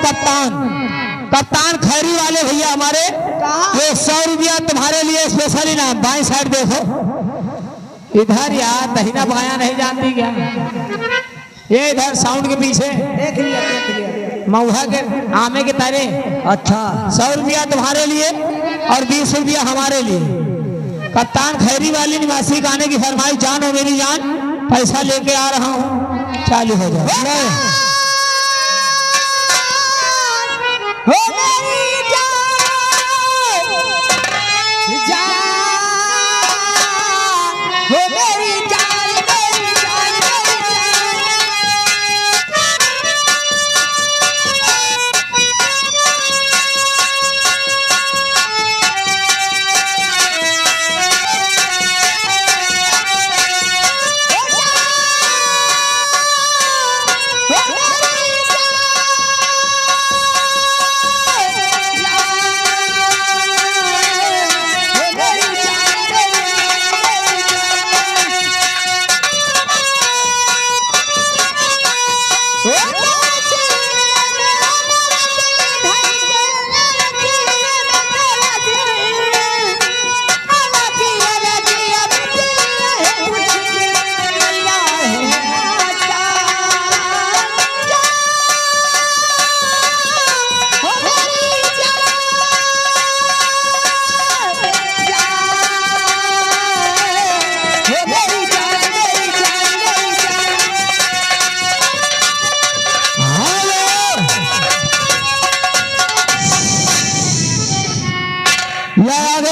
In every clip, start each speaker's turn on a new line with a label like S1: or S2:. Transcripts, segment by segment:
S1: कप्तान कप्तान खैरी वाले भैया हमारे, ये 100 रुपया तुम्हारे लिए स्पेशली ना। बाएं साइड देखो इधर यार, दहिना बाया नहीं जानती क्या? ये इधर साउंड के पीछे
S2: देख लिया
S1: मऊहा के आमे के तारे।
S2: अच्छा
S1: 100 रुपया तुम्हारे लिए और 20 रुपया हमारे लिए। कप्तान खैरी वाली निवासी गाने की फरमाइश, जान हो मेरी जान, पैसा लेके आ रहा हूँ, चालू हो जाए।
S2: हो मेरी जान, जान, हो मेरी जान, मेरी जान,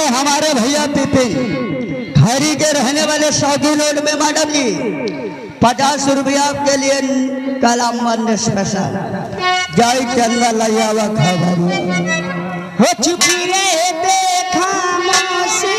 S1: हमारे भैया तितिन खैरी के रहने वाले शौकीन रोड में मैडम जी 50 रुपया आपके लिए कलाम बंद स्पेशल। जय चंद्र लैया खबर
S2: हो चुकी रे देखा मासी